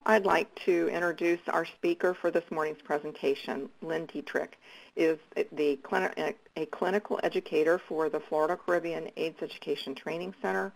I'd like to introduce our speaker for this morning's presentation. Lynn Deitrick is a clinical educator for the Florida Caribbean AIDS Education Training Center.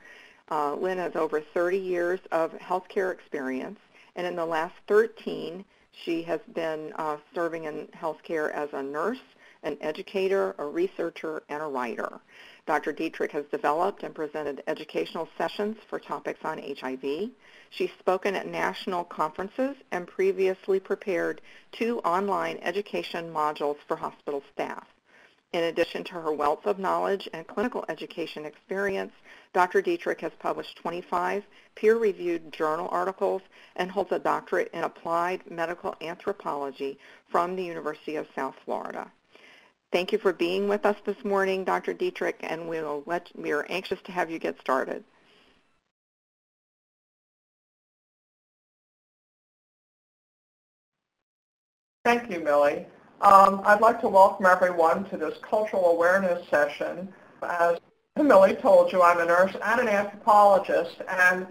Lynn has over 30 years of healthcare experience, and in the last 13, she has been serving in healthcare as a nurse, an educator, a researcher, and a writer. Dr. Deitrick has developed and presented educational sessions for topics on HIV. She's spoken at national conferences and previously prepared 2 online education modules for hospital staff. In addition to her wealth of knowledge and clinical education experience, Dr. Deitrick has published 25 peer-reviewed journal articles and holds a doctorate in applied medical anthropology from the University of South Florida. Thank you for being with us this morning, Dr. Deitrick, and we are anxious to have you get started. Thank you, Millie. I'd like to welcome everyone to this cultural awareness session. As Millie told you, I'm a nurse and an anthropologist, and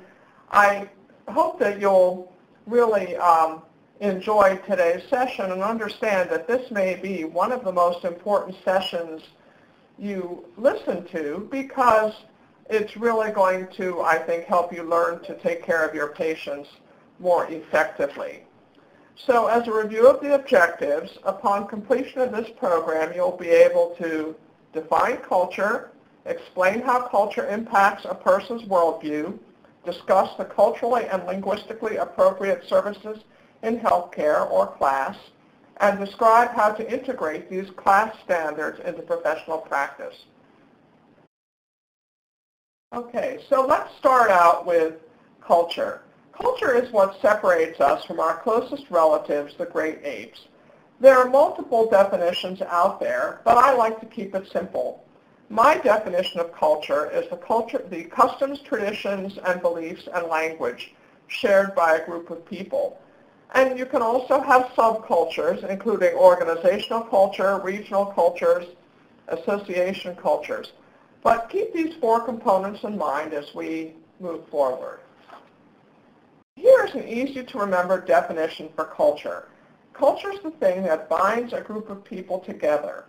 I hope that you'll really enjoy today's session and understand that this may be one of the most important sessions you listen to, because it's really going to, I think, help you learn to take care of your patients more effectively. So as a review of the objectives, upon completion of this program, you'll be able to define culture, explain how culture impacts a person's worldview, discuss the culturally and linguistically appropriate services in healthcare or class, and describe how to integrate these class standards into professional practice. Okay, so let's start out with culture. Culture is what separates us from our closest relatives, the great apes. There are multiple definitions out there, but I like to keep it simple. My definition of culture is the customs, traditions, and beliefs and language shared by a group of people. And you can also have subcultures, including organizational culture, regional cultures, association cultures. But keep these 4 components in mind as we move forward. Here's an easy-to-remember definition for culture. Culture is the thing that binds a group of people together.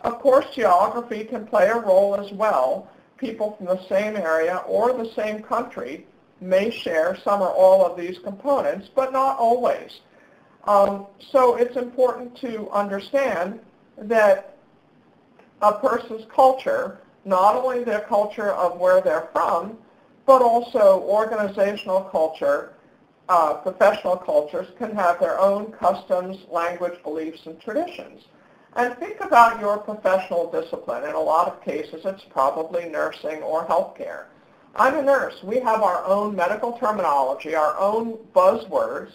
Of course, geography can play a role as well. People from the same area or the same country may share some or all of these components, but not always. So it's important to understand that a person's culture, not only their culture of where they're from, but also organizational culture, professional cultures can have their own customs, language, beliefs, and traditions. And think about your professional discipline. In a lot of cases, it's probably nursing or healthcare. I'm a nurse. We have our own medical terminology, our own buzzwords,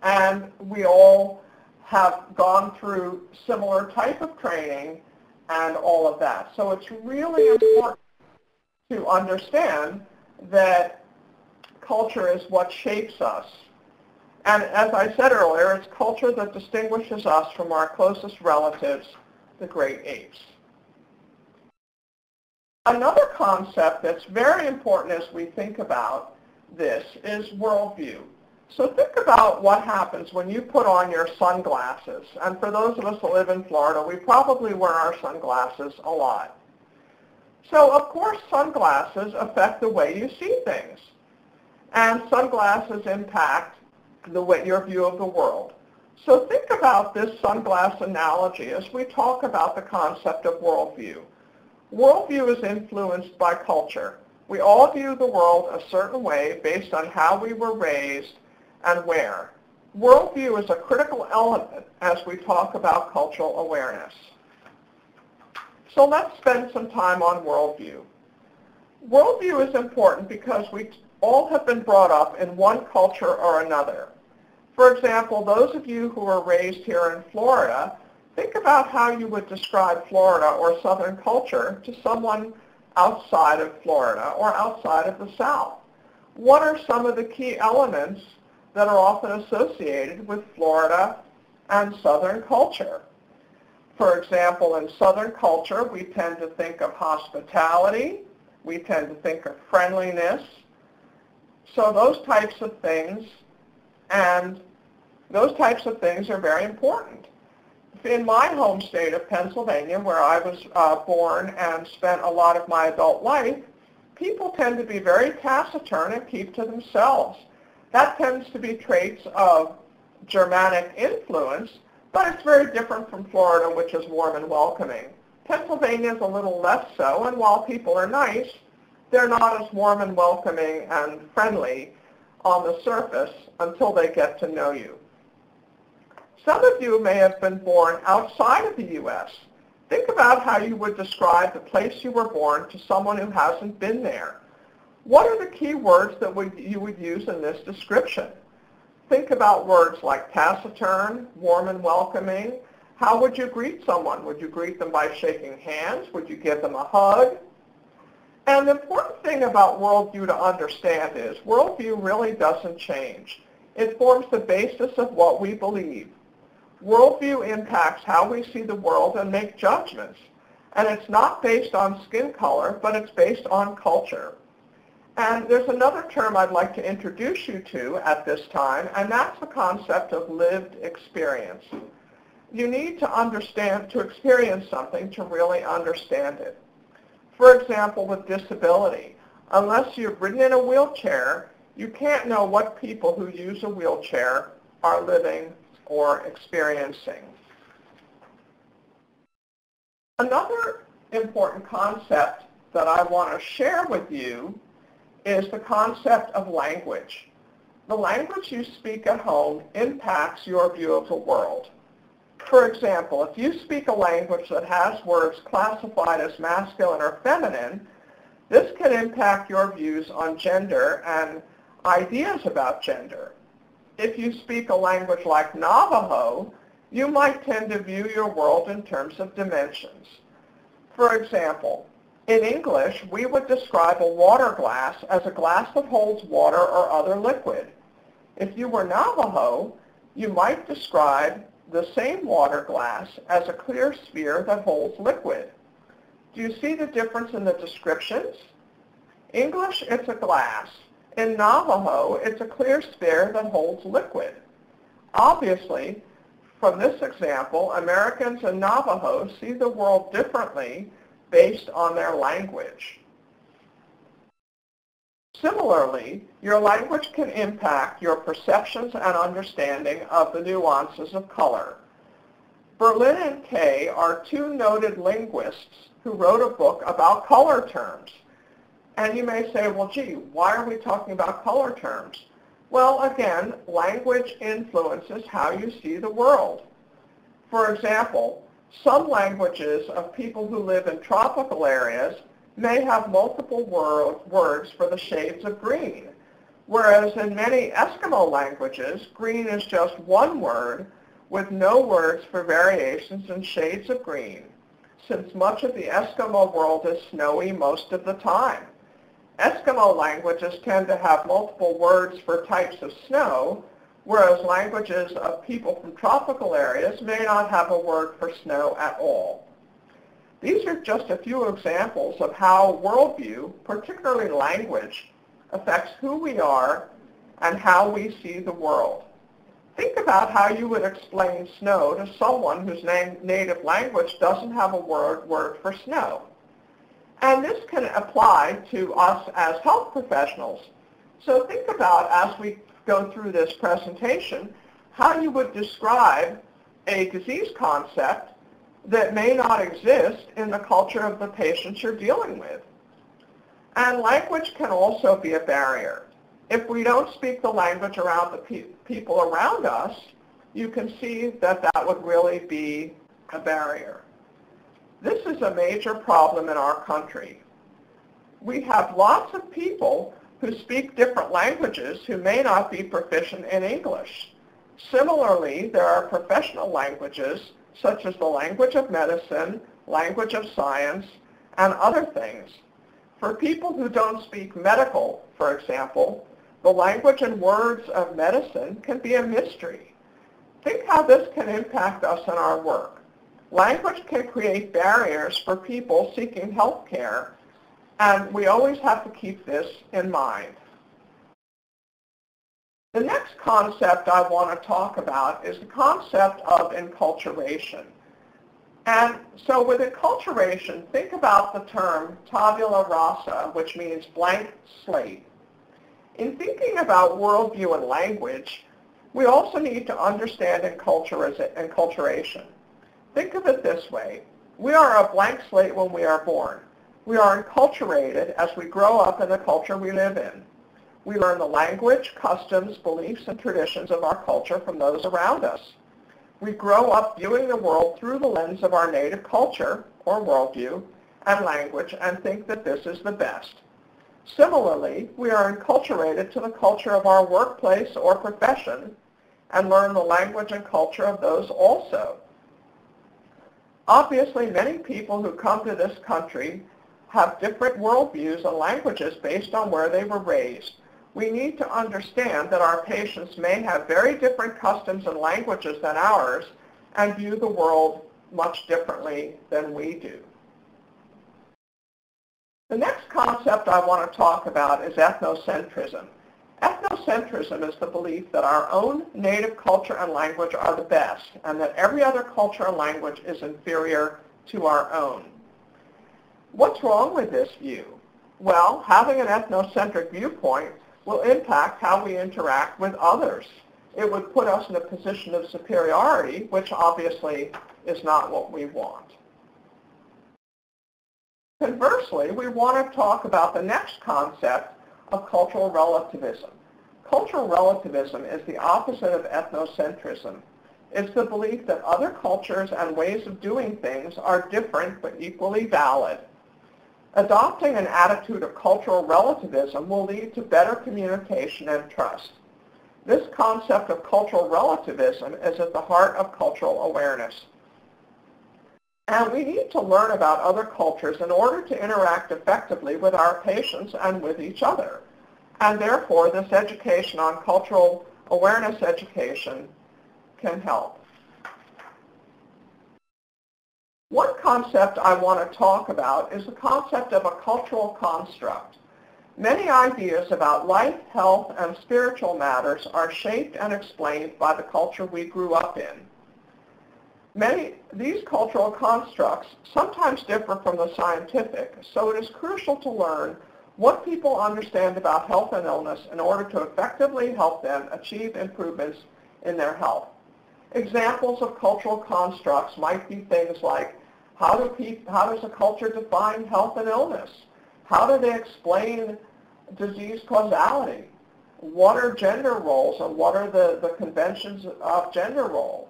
and we all have gone through similar type of training and all of that. So it's really important to understand that culture is what shapes us. And as I said earlier, it's culture that distinguishes us from our closest relatives, the great apes. Another concept that's very important as we think about this is worldview. So think about what happens when you put on your sunglasses. And for those of us that live in Florida, we probably wear our sunglasses a lot. So of course, sunglasses affect the way you see things. And sunglasses impact your view of the world. So think about this sunglass analogy as we talk about the concept of worldview. Worldview is influenced by culture. We all view the world a certain way based on how we were raised and where. Worldview is a critical element as we talk about cultural awareness. So let's spend some time on worldview. Worldview is important because we all have been brought up in one culture or another. For example, those of you who are raised here in Florida, think about how you would describe Florida or Southern culture to someone outside of Florida or outside of the South. What are some of the key elements that are often associated with Florida and Southern culture? For example, in Southern culture, we tend to think of hospitality. We tend to think of friendliness. So those types of things And those types of things are very important. In my home state of Pennsylvania, where I was born and spent a lot of my adult life, people tend to be very taciturn and keep to themselves. That tends to be traits of Germanic influence, but it's very different from Florida, which is warm and welcoming. Pennsylvania is a little less so, and while people are nice, they're not as warm and welcoming and friendly on the surface until they get to know you. Some of you may have been born outside of the U.S. Think about how you would describe the place you were born to someone who hasn't been there. What are the key words that you would use in this description? Think about words like taciturn, warm and welcoming. How would you greet someone? Would you greet them by shaking hands? Would you give them a hug? And the important thing about worldview to understand is worldview really doesn't change. It forms the basis of what we believe. Worldview impacts how we see the world and make judgments. And it's not based on skin color, but it's based on culture. And there's another term I'd like to introduce you to at this time, and that's the concept of lived experience. You need to experience something to really understand it. For example, with disability, unless you've ridden in a wheelchair, you can't know what people who use a wheelchair are living or experiencing. Another important concept that I want to share with you is the concept of language. The language you speak at home impacts your view of the world. For example, if you speak a language that has words classified as masculine or feminine, this can impact your views on gender and ideas about gender. If you speak a language like Navajo, you might tend to view your world in terms of dimensions. For example, in English, we would describe a water glass as a glass that holds water or other liquid. If you were Navajo, you might describe the same water glass as a clear sphere that holds liquid. Do you see the difference in the descriptions? English, it's a glass. In Navajo, it's a clear sphere that holds liquid. Obviously, from this example, Americans and Navajos see the world differently based on their language. Similarly, your language can impact your perceptions and understanding of the nuances of color. Berlin and Kay are two noted linguists who wrote a book about color terms. And you may say, well, gee, why are we talking about color terms? Well, again, language influences how you see the world. For example, some languages of people who live in tropical areas may have multiple words for the shades of green, whereas in many Eskimo languages, green is just one word with no words for variations in shades of green, since much of the Eskimo world is snowy most of the time. Eskimo languages tend to have multiple words for types of snow, whereas languages of people from tropical areas may not have a word for snow at all. These are just a few examples of how worldview, particularly language, affects who we are and how we see the world. Think about how you would explain snow to someone whose native language doesn't have a word for snow. And this can apply to us as health professionals. So think about, as we go through this presentation, how you would describe a disease concept that may not exist in the culture of the patients you're dealing with. And language can also be a barrier. If we don't speak the language around the people around us, you can see that that would really be a barrier. This is a major problem in our country. We have lots of people who speak different languages who may not be proficient in English. Similarly, there are professional languages such as the language of medicine, language of science, and other things. For people who don't speak medical, for example, the language and words of medicine can be a mystery. Think how this can impact us in our work. Language can create barriers for people seeking health care, and we always have to keep this in mind. The next concept I want to talk about is the concept of enculturation. And so with enculturation, think about the term tabula rasa, which means blank slate. In thinking about worldview and language, we also need to understand enculturation. Think of it this way. We are a blank slate when we are born. We are enculturated as we grow up in the culture we live in. We learn the language, customs, beliefs, and traditions of our culture from those around us. We grow up viewing the world through the lens of our native culture, or worldview, and language, and think that this is the best. Similarly, we are enculturated to the culture of our workplace or profession, and learn the language and culture of those also. Obviously, many people who come to this country have different worldviews and languages based on where they were raised. We need to understand that our patients may have very different customs and languages than ours and view the world much differently than we do. The next concept I want to talk about is ethnocentrism. Ethnocentrism is the belief that our own native culture and language are the best and that every other culture and language is inferior to our own. What's wrong with this view? Well, having an ethnocentric viewpoint will impact how we interact with others. It would put us in a position of superiority, which obviously is not what we want. Conversely, we want to talk about the next concept of cultural relativism. Cultural relativism is the opposite of ethnocentrism. It's the belief that other cultures and ways of doing things are different but equally valid. Adopting an attitude of cultural relativism will lead to better communication and trust. This concept of cultural relativism is at the heart of cultural awareness. And we need to learn about other cultures in order to interact effectively with our patients and with each other. And therefore, this education on cultural awareness education can help. One concept I want to talk about is the concept of a cultural construct. Many ideas about life, health, and spiritual matters are shaped and explained by the culture we grew up in. These cultural constructs sometimes differ from the scientific, so it is crucial to learn what people understand about health and illness in order to effectively help them achieve improvements in their health. Examples of cultural constructs might be things like, how does a culture define health and illness? How do they explain disease causality? What are gender roles and what are the conventions of gender role?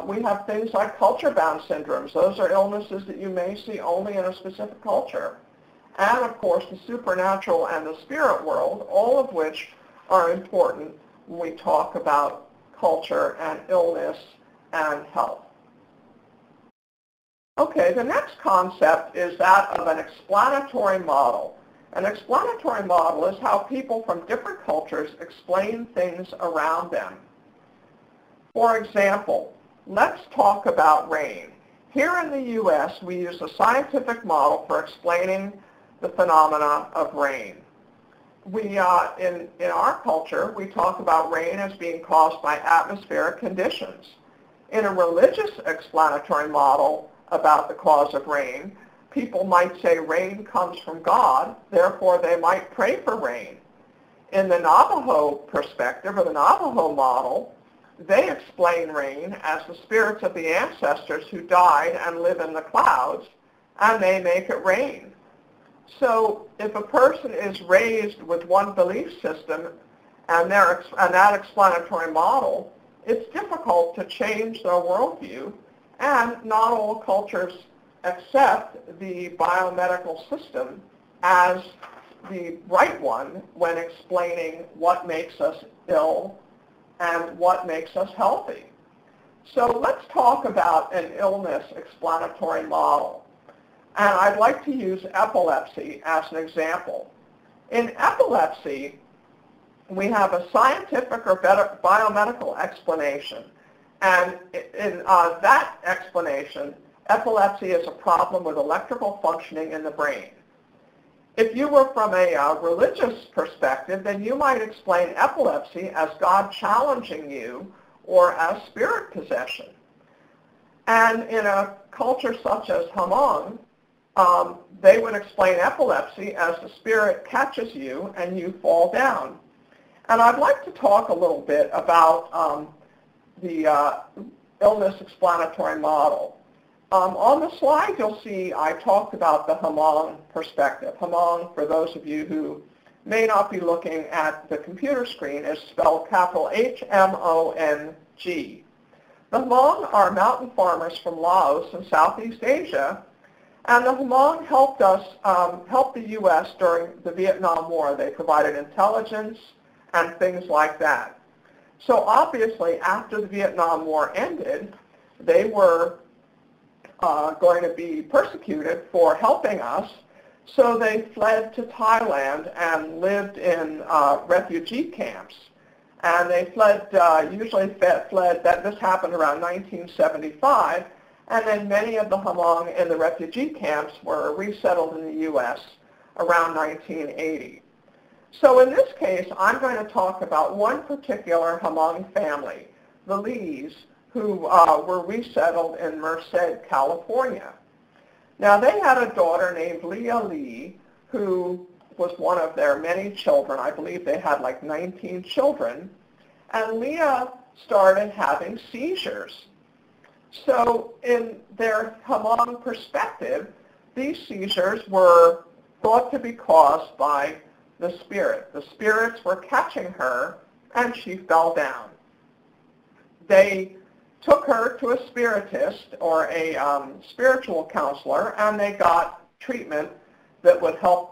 We have things like culture-bound syndromes. Those are illnesses that you may see only in a specific culture. And of course the supernatural and the spirit world, all of which are important when we talk about culture and illness and health. Okay, the next concept is that of an explanatory model. An explanatory model is how people from different cultures explain things around them. For example, let's talk about rain. Here in the U.S., we use a scientific model for explaining the phenomena of rain. In our culture, we talk about rain as being caused by atmospheric conditions. In a religious explanatory model about the cause of rain, people might say rain comes from God, therefore they might pray for rain. In the Navajo perspective, or the Navajo model, they explain rain as the spirits of the ancestors who died and live in the clouds, and they make it rain. So if a person is raised with one belief system and that explanatory model, it's difficult to change their worldview, and not all cultures accept the biomedical system as the right one when explaining what makes us ill and what makes us healthy. So let's talk about an illness explanatory model. And I'd like to use epilepsy as an example. In epilepsy, we have a scientific or biomedical explanation. And in that explanation, epilepsy is a problem with electrical functioning in the brain. If you were from a religious perspective, then you might explain epilepsy as God challenging you or as spirit possession. And in a culture such as Hmong, they would explain epilepsy as the spirit catches you and you fall down. And I'd like to talk a little bit about the illness explanatory model. On the slide you'll see I talked about the Hmong perspective. Hmong, for those of you who may not be looking at the computer screen, is spelled capital H-M-O-N-G. The Hmong are mountain farmers from Laos in Southeast Asia, and the Hmong helped the U.S. during the Vietnam War. They provided intelligence and things like that. So obviously, after the Vietnam War ended, they were going to be persecuted for helping us, so they fled to Thailand and lived in refugee camps. And they fled, this happened around 1975, and then many of the Hmong in the refugee camps were resettled in the U.S. around 1980. So in this case, I'm going to talk about one particular Hmong family, the Lees, who were resettled in Merced, California. Now, they had a daughter named Leah Lee, who was one of their many children. I believe they had like 19 children. And Leah started having seizures. So in their Hmong perspective, these seizures were thought to be caused by the spirit. The spirits were catching her, and she fell down. They took her to a spiritist or a spiritual counselor, and they got treatment that would help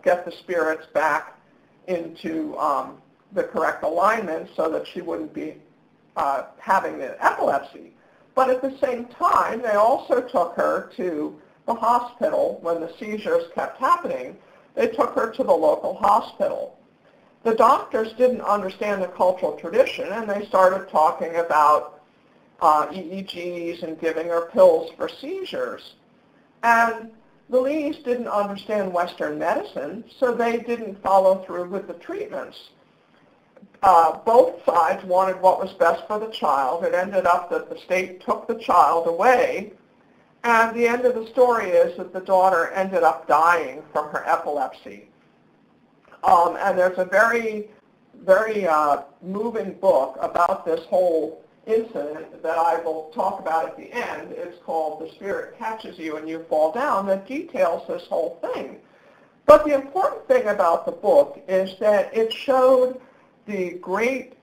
get the spirits back into the correct alignment so that she wouldn't be having the epilepsy. But at the same time, they also took her to the hospital when the seizures kept happening. They took her to the local hospital. The doctors didn't understand the cultural tradition, and they started talking about EEGs and giving her pills for seizures. And the Lees didn't understand Western medicine, so they didn't follow through with the treatments. Both sides wanted what was best for the child. It ended up that the state took the child away, and the end of the story is that the daughter ended up dying from her epilepsy. And there's a very, very moving book about this whole incident that I will talk about at the end. It's called The Spirit Catches You and You Fall Down, that details this whole thing. But the important thing about the book is that it showed the great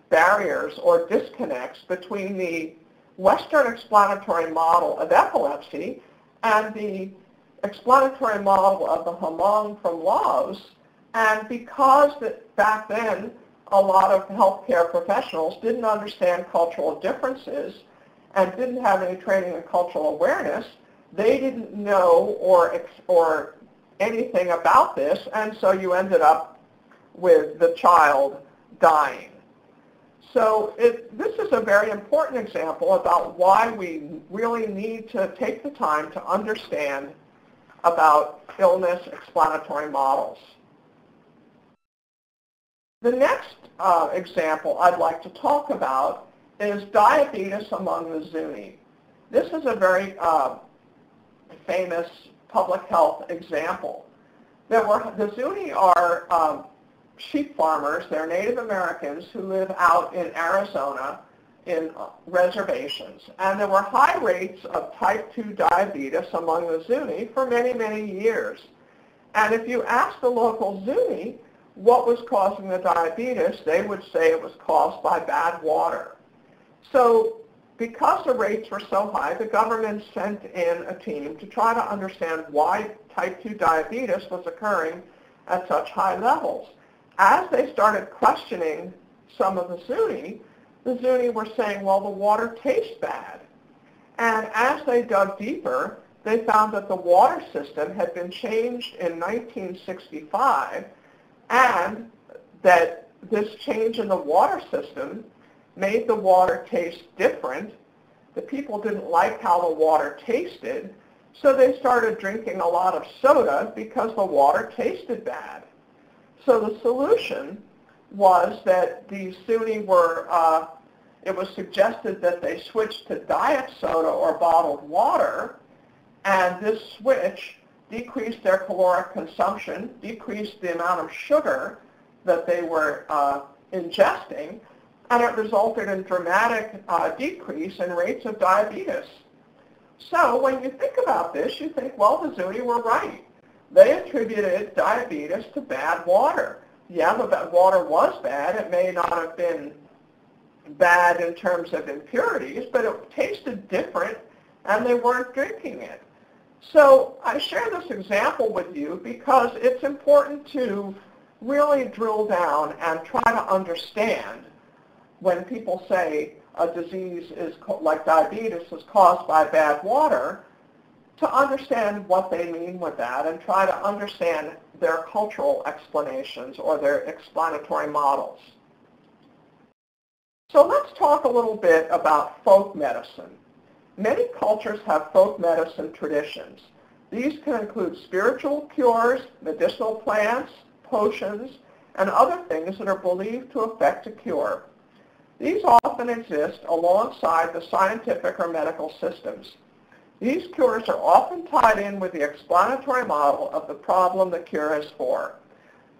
barriers or disconnects between the Western explanatory model of epilepsy and the explanatory model of the Hmong from Laos. And because back then a lot of healthcare professionals didn't understand cultural differences and didn't have any training in cultural awareness, they didn't know or anything about this, and so you ended up with the child dying. So this is a very important example about why we really need to take the time to understand about illness explanatory models. The next example I'd like to talk about is diabetes among the Zuni. This is a very famous public health example. The Zuni are sheep farmers. They're Native Americans who live out in Arizona in reservations. And there were high rates of type 2 diabetes among the Zuni for many, many years. And if you ask the local Zuni what was causing the diabetes, they would say it was caused by bad water. So because the rates were so high, the government sent in a team to try to understand why type 2 diabetes was occurring at such high levels. As they started questioning some of the Zuni were saying, well, the water tastes bad. And as they dug deeper, they found that the water system had been changed in 1965, and that this change in the water system made the water taste different. The people didn't like how the water tasted, So they started drinking a lot of soda because the water tasted bad. So the solution was that the Sunni were, it was suggested that they switch to diet soda or bottled water, and this switch decreased their caloric consumption, decreased the amount of sugar that they were ingesting, and it resulted in dramatic decrease in rates of diabetes. So when you think about this, you think, well, the Sunni were right. They attributed diabetes to bad water. Yeah, the water was bad. It may not have been bad in terms of impurities, but it tasted different, and they weren't drinking it. So I share this example with you because it's important to really drill down and try to understand when people say a disease is like diabetes is caused by bad water, to understand what they mean with that and try to understand their cultural explanations or their explanatory models. So let's talk a little bit about folk medicine. Many cultures have folk medicine traditions. These can include spiritual cures, medicinal plants, potions, and other things that are believed to affect a cure. These often exist alongside the scientific or medical systems. These cures are often tied in with the explanatory model of the problem the cure is for.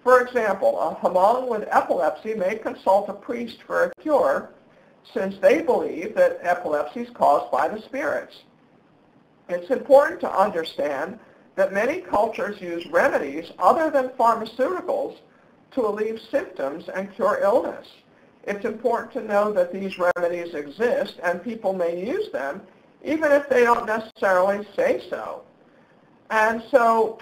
For example, a Hmong with epilepsy may consult a priest for a cure since they believe that epilepsy is caused by the spirits. It's important to understand that many cultures use remedies other than pharmaceuticals to alleviate symptoms and cure illness. It's important to know that these remedies exist and people may use them even if they don't necessarily say so. And so,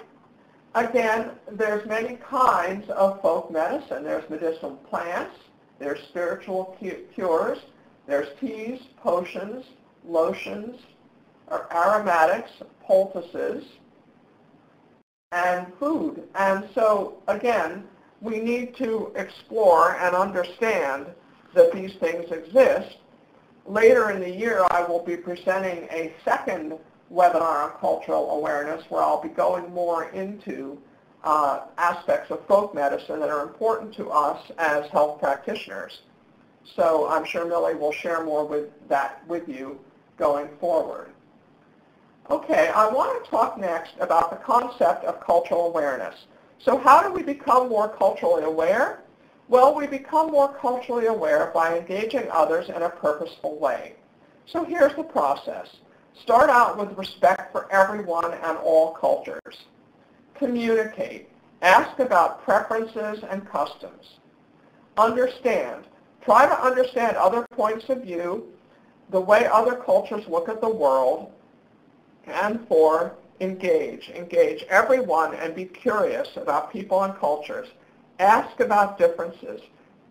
again, there's many kinds of folk medicine. There's medicinal plants, there's spiritual cures, there's teas, potions, lotions, or aromatics, poultices, and food. And so, again, we need to explore and understand that these things exist. Later in the year, I will be presenting a second webinar on cultural awareness where I'll be going more into aspects of folk medicine that are important to us as health practitioners. So I'm sure Millie will share more with that with you going forward. Okay, I want to talk next about the concept of cultural awareness. So how do we become more culturally aware? Well, we become more culturally aware by engaging others in a purposeful way. So here's the process. Start out with respect for everyone and all cultures. Communicate. Ask about preferences and customs. Understand. Try to understand other points of view, the way other cultures look at the world, and 4, engage. Engage everyone and be curious about people and cultures. Ask about differences.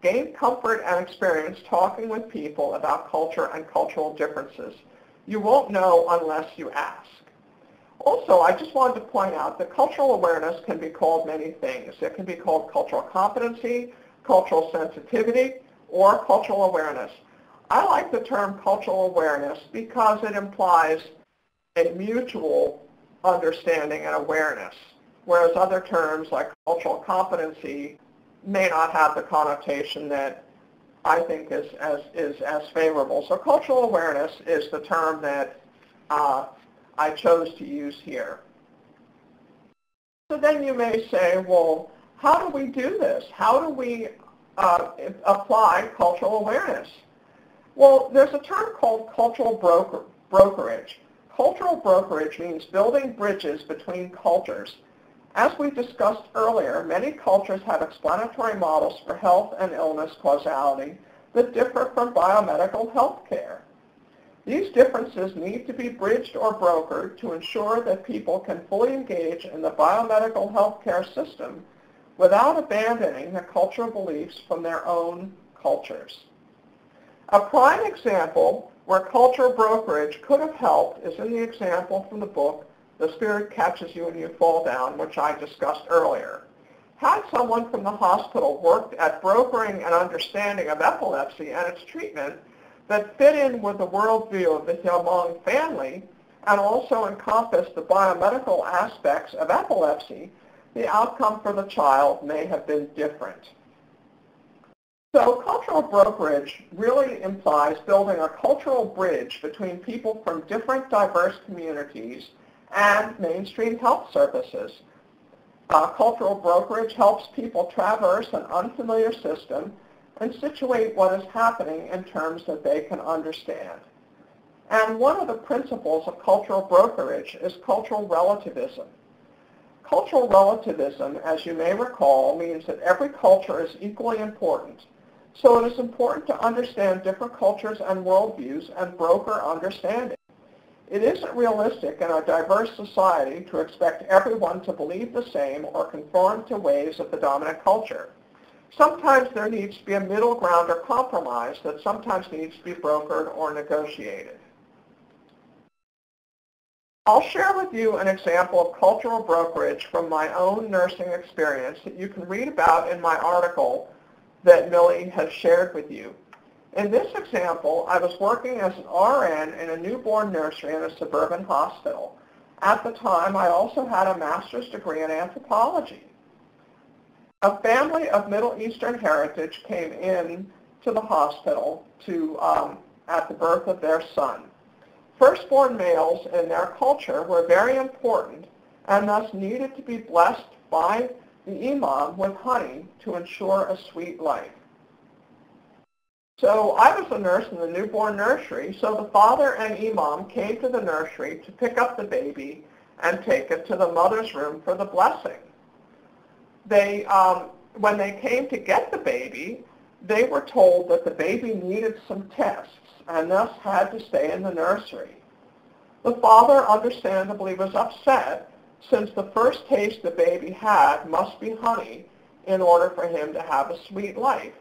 Gain comfort and experience talking with people about culture and cultural differences. You won't know unless you ask. Also, I just wanted to point out that cultural awareness can be called many things. It can be called cultural competency, cultural sensitivity, or cultural awareness. I like the term cultural awareness because it implies a mutual understanding and awareness, whereas other terms like cultural competency may not have the connotation that I think is as favorable. So cultural awareness is the term that I chose to use here. So then you may say, well, how do we do this? How do we apply cultural awareness? Well, there's a term called cultural brokerage. Cultural brokerage means building bridges between cultures. As we discussed earlier, many cultures have explanatory models for health and illness causality that differ from biomedical health care. These differences need to be bridged or brokered to ensure that people can fully engage in the biomedical healthcare system without abandoning the cultural beliefs from their own cultures. A prime example where cultural brokerage could have helped is in the example from the book, The Spirit Catches You When You Fall Down, which I discussed earlier. Had someone from the hospital worked at brokering an understanding of epilepsy and its treatment that fit in with the worldview of the Hmong family, and also encompass the biomedical aspects of epilepsy, the outcome for the child may have been different. So cultural brokerage really implies building a cultural bridge between people from different diverse communities and mainstream health services. Cultural brokerage helps people traverse an unfamiliar system and situate what is happening in terms that they can understand. And one of the principles of cultural brokerage is cultural relativism. Cultural relativism, as you may recall, means that every culture is equally important. So it is important to understand different cultures and worldviews and broker understanding. It isn't realistic in a diverse society to expect everyone to believe the same or conform to ways of the dominant culture. Sometimes there needs to be a middle ground or compromise that sometimes needs to be brokered or negotiated. I'll share with you an example of cultural brokerage from my own nursing experience that you can read about in my article that Millie has shared with you. In this example, I was working as an RN in a newborn nursery in a suburban hospital. At the time, I also had a master's degree in anthropology. A family of Middle Eastern heritage came in to the hospital at the birth of their son. Firstborn males in their culture were very important and thus needed to be blessed by the imam with honey to ensure a sweet life. So I was a nurse in the newborn nursery, so the father and imam came to the nursery to pick up the baby and take it to the mother's room for the blessing. When they came to get the baby, they were told that the baby needed some tests and thus had to stay in the nursery. The father understandably was upset, since the first taste the baby had must be honey in order for him to have a sweet life.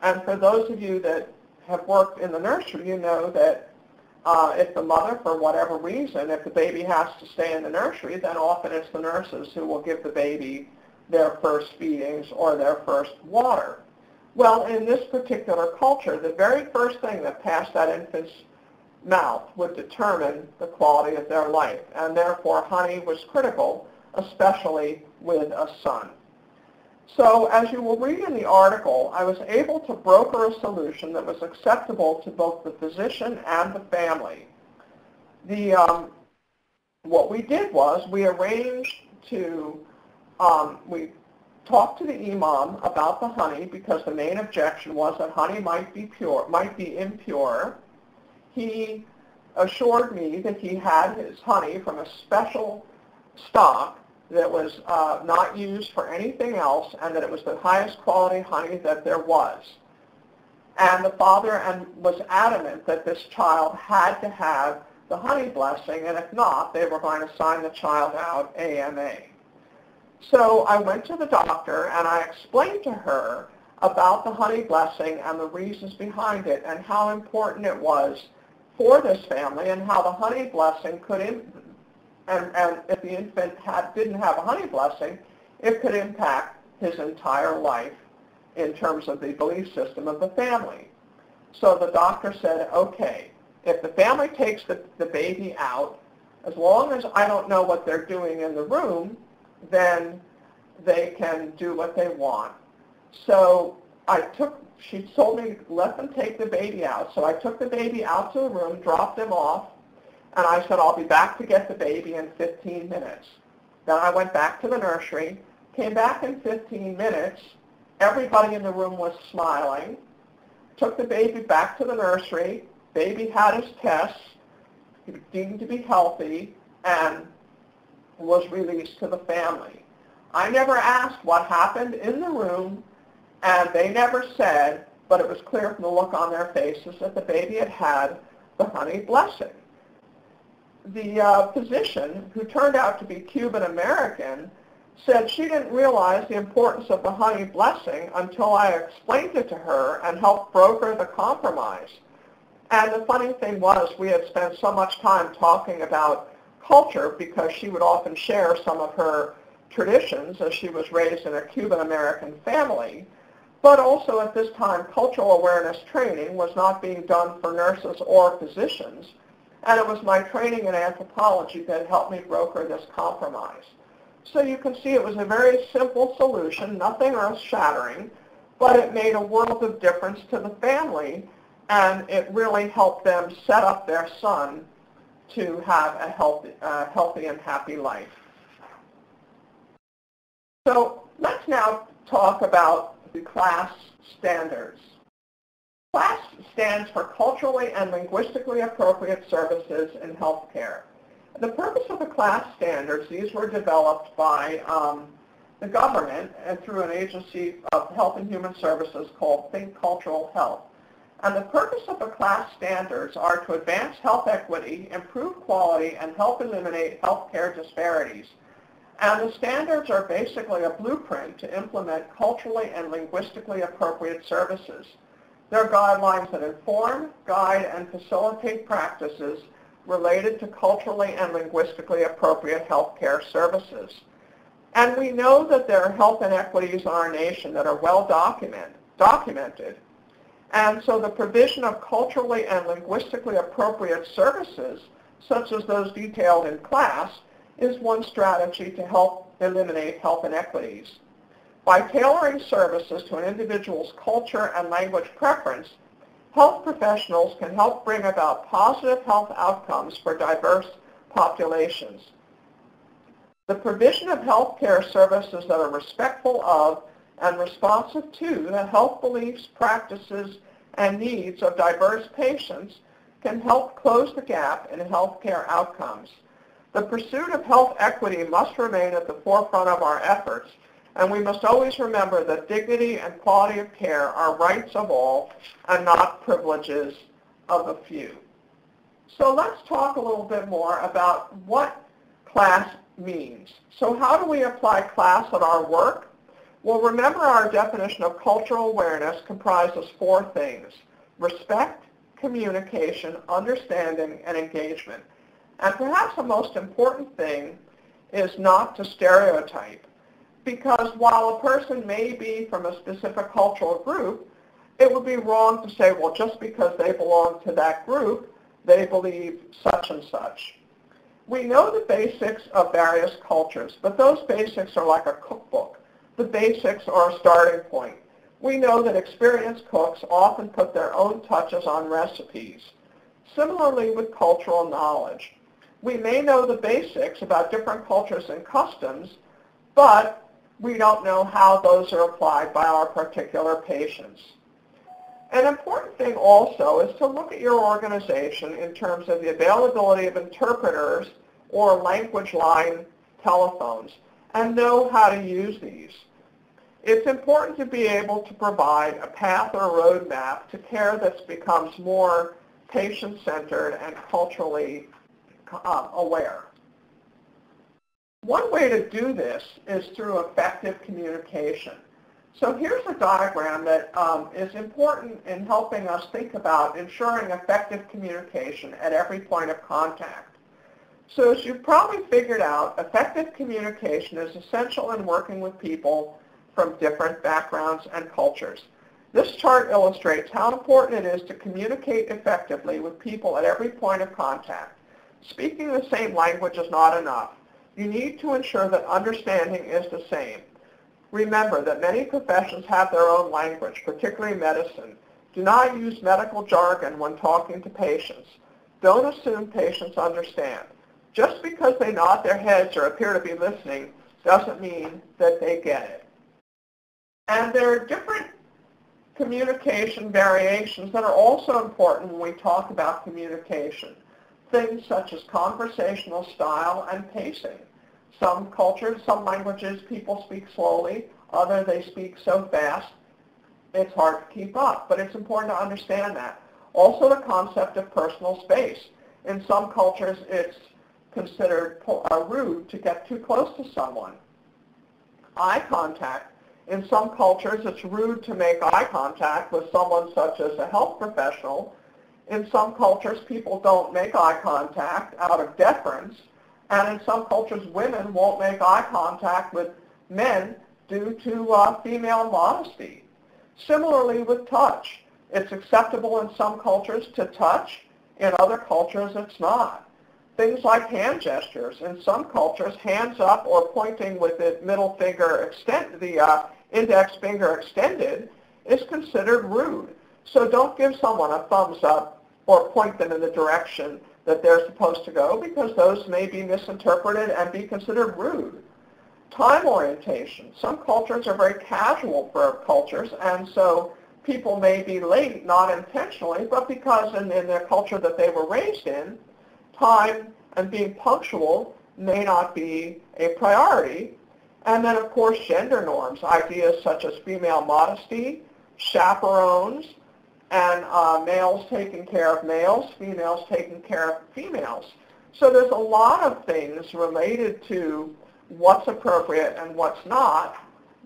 And for those of you that have worked in the nursery, you know that if the mother, for whatever reason, if the baby has to stay in the nursery, then often it's the nurses who will give the baby their first feedings or their first water. Well, in this particular culture, the very first thing that passed that infant's mouth would determine the quality of their life, and therefore honey was critical, especially with a son. So as you will read in the article, I was able to broker a solution that was acceptable to both the physician and the family. What we did was we arranged to, we talked to the imam about the honey because the main objection was that honey might be impure. He assured me that he had his honey from a special stock that was not used for anything else, and that it was the highest quality honey that there was. And the father was adamant that this child had to have the honey blessing, and if not, they were going to sign the child out AMA. So I went to the doctor and I explained to her about the honey blessing and the reasons behind it and how important it was for this family, and how the honey blessing could, and if the infant didn't have a honey blessing, it could impact his entire life in terms of the belief system of the family. So the doctor said, okay, if the family takes the baby out, as long as I don't know what they're doing in the room, then they can do what they want. So she told me, let them take the baby out. So I took the baby out to the room, dropped him off, and I said, I'll be back to get the baby in 15 minutes. Then I went back to the nursery, came back in 15 minutes. Everybody in the room was smiling. Took the baby back to the nursery. Baby had his tests. He was deemed to be healthy and was released to the family. I never asked what happened in the room, and they never said, but it was clear from the look on their faces that the baby had had the honey blessing. The physician, who turned out to be Cuban American, said she didn't realize the importance of the honey blessing until I explained it to her and helped broker the compromise. And the funny thing was, we had spent so much time talking about culture because she would often share some of her traditions, as she was raised in a Cuban American family. But also at this time, cultural awareness training was not being done for nurses or physicians. And it was my training in anthropology that helped me broker this compromise. So you can see it was a very simple solution, nothing earth-shattering, but it made a world of difference to the family, and it really helped them set up their son to have a healthy and happy life. So let's now talk about the class standards. CLASS stands for Culturally and Linguistically Appropriate Services in Healthcare. The purpose of the CLASS standards, these were developed by the government and through an agency of Health and Human Services called Think Cultural Health. And the purpose of the CLASS standards are to advance health equity, improve quality, and help eliminate healthcare disparities. And the standards are basically a blueprint to implement culturally and linguistically appropriate services. They're guidelines that inform, guide, and facilitate practices related to culturally and linguistically appropriate healthcare services. And we know that there are health inequities in our nation that are well documented. And so the provision of culturally and linguistically appropriate services, such as those detailed in CLASS, is one strategy to help eliminate health inequities. By tailoring services to an individual's culture and language preference, health professionals can help bring about positive health outcomes for diverse populations. The provision of healthcare services that are respectful of and responsive to the health beliefs, practices, and needs of diverse patients can help close the gap in healthcare outcomes. The pursuit of health equity must remain at the forefront of our efforts, and we must always remember that dignity and quality of care are rights of all and not privileges of a few. So let's talk a little bit more about what CLASS means. So how do we apply CLASS at our work? Well, remember our definition of cultural awareness comprises four things: respect, communication, understanding, and engagement. And perhaps the most important thing is not to stereotype, because while a person may be from a specific cultural group, it would be wrong to say, well, just because they belong to that group, they believe such and such. We know the basics of various cultures, but those basics are like a cookbook. The basics are a starting point. We know that experienced cooks often put their own touches on recipes. Similarly with cultural knowledge. We may know the basics about different cultures and customs, but we don't know how those are applied by our particular patients. An important thing also is to look at your organization in terms of the availability of interpreters or language line telephones and know how to use these. It's important to be able to provide a path or a roadmap to care that becomes more patient-centered and culturally aware. One way to do this is through effective communication. So here's a diagram that is important in helping us think about ensuring effective communication at every point of contact. So as you've probably figured out, effective communication is essential in working with people from different backgrounds and cultures. This chart illustrates how important it is to communicate effectively with people at every point of contact. Speaking the same language is not enough. You need to ensure that understanding is the same. Remember that many professions have their own language, particularly medicine. Do not use medical jargon when talking to patients. Don't assume patients understand. Just because they nod their heads or appear to be listening doesn't mean that they get it. And there are different communication variations that are also important when we talk about communication. Things such as conversational style and pacing. Some cultures, some languages, people speak slowly. Others, they speak so fast, it's hard to keep up. But it's important to understand that. Also, the concept of personal space. In some cultures, it's considered rude to get too close to someone. Eye contact. In some cultures, it's rude to make eye contact with someone such as a health professional. In some cultures, people don't make eye contact out of deference. And in some cultures, women won't make eye contact with men due to female modesty. Similarly with touch. It's acceptable in some cultures to touch. In other cultures, it's not. Things like hand gestures. In some cultures, hands up or pointing with the middle finger the index finger extended is considered rude. So don't give someone a thumbs up or point them in the direction that they're supposed to go, because those may be misinterpreted and be considered rude. Time orientation. Some cultures are very casual for cultures, and so people may be late, not intentionally, but because in their culture that they were raised in, time and being punctual may not be a priority. And then, of course, gender norms, ideas such as female modesty, chaperones, and males taking care of males, females taking care of females. So there's a lot of things related to what's appropriate and what's not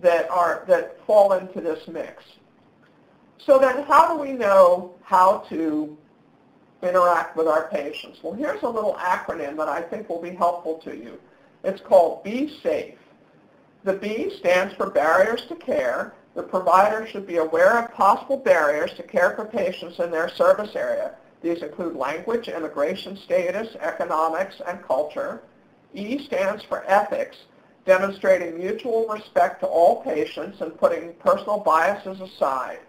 that fall into this mix. So then how do we know how to interact with our patients? Well, here's a little acronym that I think will be helpful to you. It's called Be Safe. The B stands for barriers to care. The provider should be aware of possible barriers to care for patients in their service area. These include language, immigration status, economics, and culture. E stands for ethics, demonstrating mutual respect to all patients and putting personal biases aside.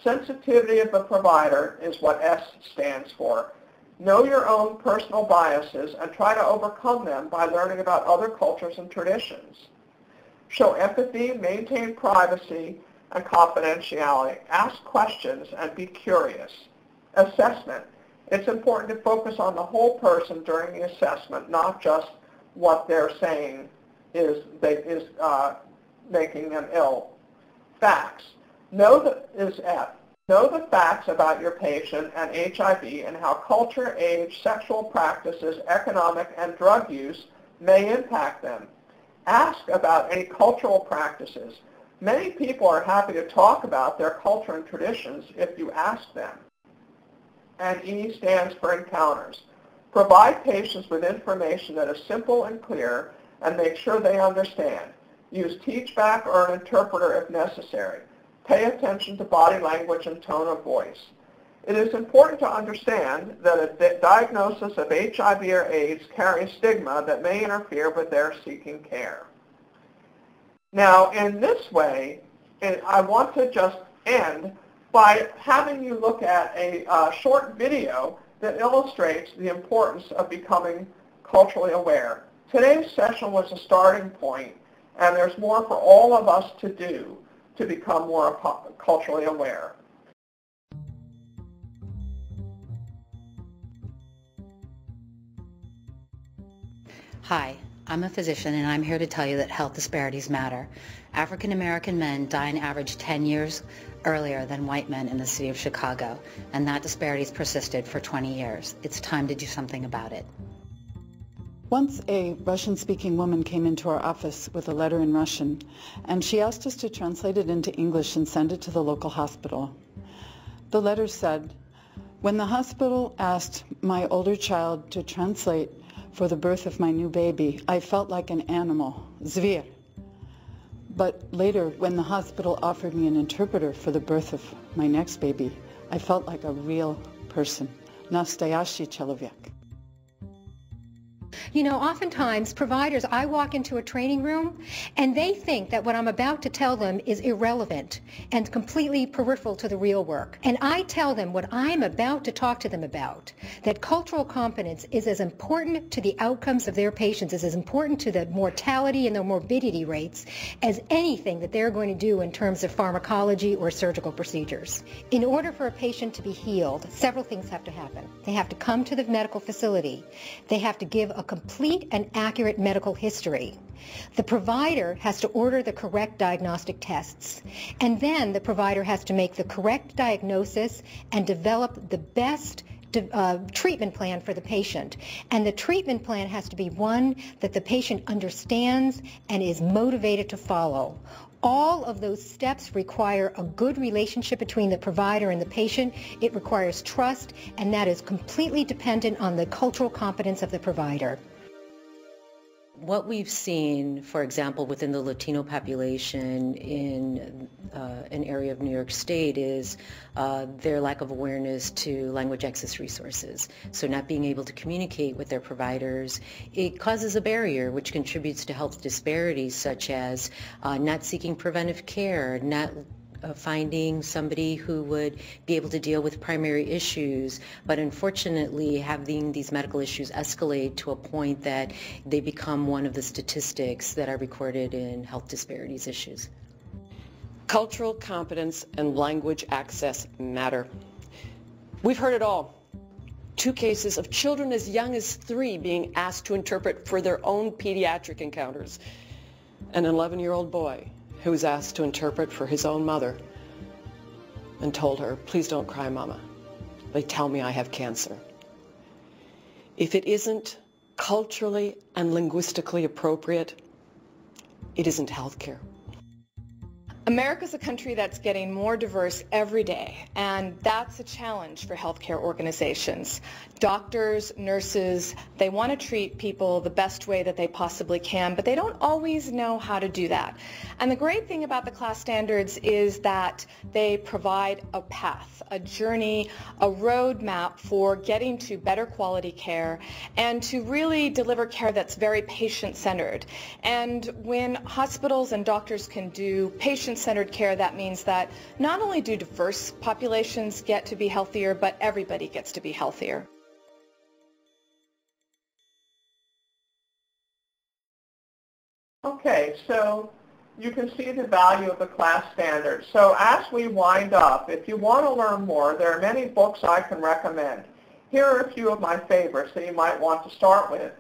Sensitivity of the provider is what S stands for. Know your own personal biases and try to overcome them by learning about other cultures and traditions. Show empathy, maintain privacy and confidentiality. Ask questions and be curious. Assessment. It's important to focus on the whole person during the assessment, not just what they're saying is making them ill. Facts. Know the facts about your patient and HIV and how culture, age, sexual practices, economic, and drug use may impact them. Ask about any cultural practices. Many people are happy to talk about their culture and traditions if you ask them. And E stands for encounters. Provide patients with information that is simple and clear and make sure they understand. Use teach-back or an interpreter if necessary. Pay attention to body language and tone of voice. It is important to understand that a diagnosis of HIV or AIDS carries stigma that may interfere with their seeking care. Now, in this way, I want to just end by having you look at a short video that illustrates the importance of becoming culturally aware. Today's session was a starting point, and there's more for all of us to do to become more culturally aware. Hi, I'm a physician and I'm here to tell you that health disparities matter. African American men die an average 10 years earlier than white men in the city of Chicago, and that disparity has persisted for 20 years. It's time to do something about it. Once a Russian-speaking woman came into our office with a letter in Russian, and she asked us to translate it into English and send it to the local hospital. The letter said, "When the hospital asked my older child to translate for the birth of my new baby, I felt like an animal, zver. But later, when the hospital offered me an interpreter for the birth of my next baby, I felt like a real person, nastoящий человек." You know, oftentimes providers, I walk into a training room and they think that what I'm about to tell them is irrelevant and completely peripheral to the real work. And I tell them what I'm about to talk to them about, that cultural competence is as important to the outcomes of their patients, is as important to the mortality and the morbidity rates as anything that they're going to do in terms of pharmacology or surgical procedures. In order for a patient to be healed, several things have to happen. They have to come to the medical facility. They have to give a complete and accurate medical history. The provider has to order the correct diagnostic tests, and then the provider has to make the correct diagnosis and develop the best treatment plan for the patient. And the treatment plan has to be one that the patient understands and is motivated to follow. All of those steps require a good relationship between the provider and the patient. It requires trust, and that is completely dependent on the cultural competence of the provider. What we've seen, for example, within the Latino population in an area of New York State is their lack of awareness to language access resources. So not being able to communicate with their providers, it causes a barrier which contributes to health disparities such as not seeking preventive care, not finding somebody who would be able to deal with primary issues, but unfortunately having these medical issues escalate to a point that they become one of the statistics that are recorded in health disparities issues. Cultural competence and language access matter. We've heard it all. 2 cases of children as young as 3 being asked to interpret for their own pediatric encounters. An 11-year-old boy who was asked to interpret for his own mother and told her, "Please don't cry, Mama. They tell me I have cancer." If it isn't culturally and linguistically appropriate, it isn't healthcare. America's a country that's getting more diverse every day, and that's a challenge for healthcare organizations. Doctors, nurses, they want to treat people the best way that they possibly can, but they don't always know how to do that. And the great thing about the class standards is that they provide a path, a journey, a roadmap for getting to better quality care and to really deliver care that's very patient-centered. And when hospitals and doctors can do patient-centered care, that means that not only do diverse populations get to be healthier, but everybody gets to be healthier. Okay, so you can see the value of the class standards. So as we wind up, if you want to learn more, there are many books I can recommend. Here are a few of my favorites that you might want to start with.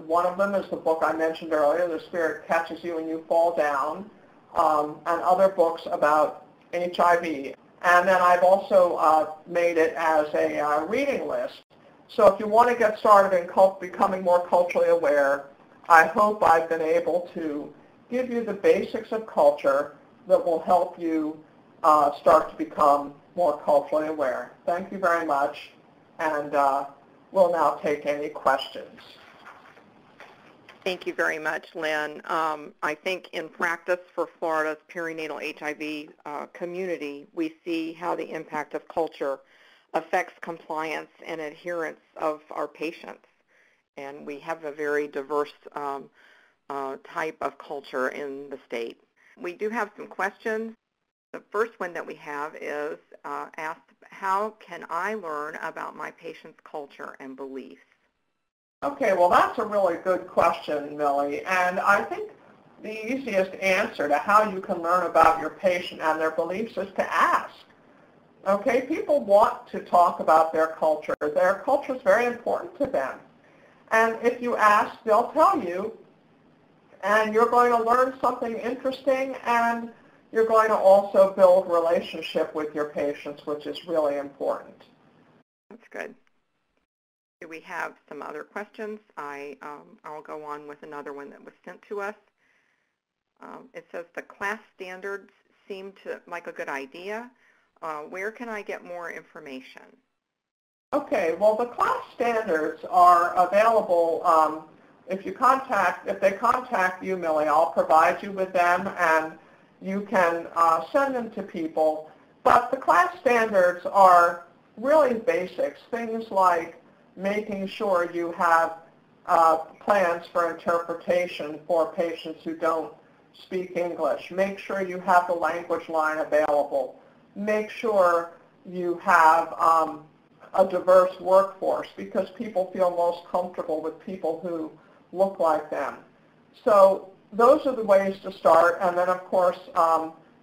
One of them is the book I mentioned earlier, The Spirit Catches You When You Fall Down, and other books about HIV. And then I've also made it as a reading list. So if you want to get started in becoming more culturally aware, I hope I've been able to give you the basics of culture that will help you start to become more culturally aware. Thank you very much, and we'll now take any questions. Thank you very much, Lynn. I think in practice for Florida's perinatal HIV community, we see how the impact of culture affects compliance and adherence of our patients. And we have a very diverse type of culture in the state. We do have some questions. The first one that we have is asked, how can I learn about my patient's culture and beliefs? Okay, well, that's a really good question, Millie. And I think the easiest answer to how you can learn about your patient and their beliefs is to ask. Okay, people want to talk about their culture. Their culture is very important to them. And if you ask, they'll tell you, and you're going to learn something interesting, and you're going to also build relationship with your patients, which is really important. That's good. Do we have some other questions? I'll go on with another one that was sent to us. It says the class standards seem to like a good idea. Where can I get more information? Okay, well, the class standards are available. If they contact you, Millie, I'll provide you with them, and you can send them to people. But the class standards are really basics, things like making sure you have plans for interpretation for patients who don't speak English. Make sure you have the language line available. Make sure you have a diverse workforce, because people feel most comfortable with people who look like them. So those are the ways to start, and then of course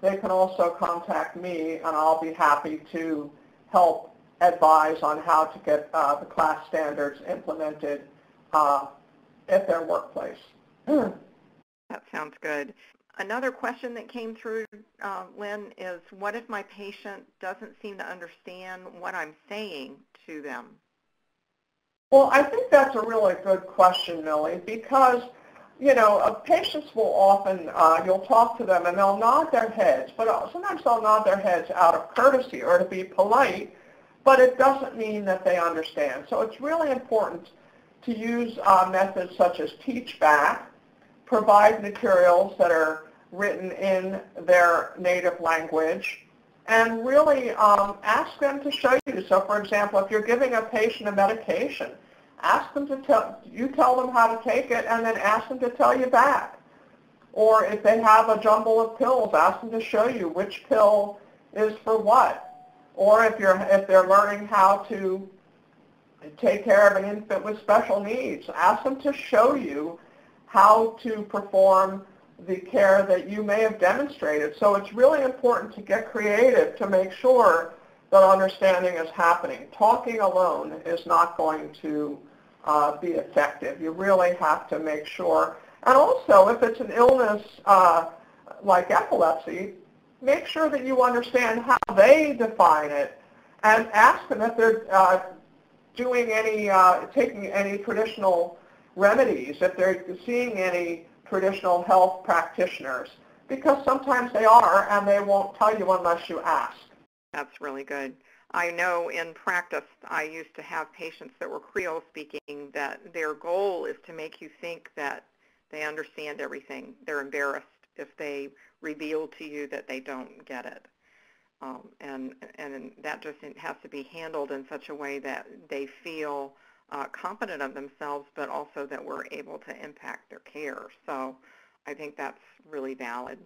they can also contact me, and I'll be happy to help advise on how to get the class standards implemented at their workplace. That sounds good. Another question that came through, Lynn, is what if my patient doesn't seem to understand what I'm saying to them? Well, I think that's a really good question, Millie, because, you know, patients will often, you'll talk to them and they'll nod their heads, but sometimes they'll nod their heads out of courtesy or to be polite, but it doesn't mean that they understand. So it's really important to use methods such as teach back, provide materials that are written in their native language, and really ask them to show you. So for example, if you're giving a patient a medication, ask them to tell them how to take it and then ask them to tell you back. Or if they have a jumble of pills, ask them to show you which pill is for what. Or if they're learning how to take care of an infant with special needs, ask them to show you how to perform the care that you may have demonstrated. So it's really important to get creative to make sure that understanding is happening. Talking alone is not going to be effective. You really have to make sure. And also, if it's an illness like epilepsy, make sure that you understand how they define it and ask them if they're doing any, taking any traditional remedies, if they're seeing any traditional health practitioners, because sometimes they are and they won't tell you unless you ask. That's really good. I know in practice I used to have patients that were Creole speaking that their goal is to make you think that they understand everything. They're embarrassed if they reveal to you that they don't get it. And that just has to be handled in such a way that they feel confident of themselves, but also that we're able to impact their care. So I think that's really valid.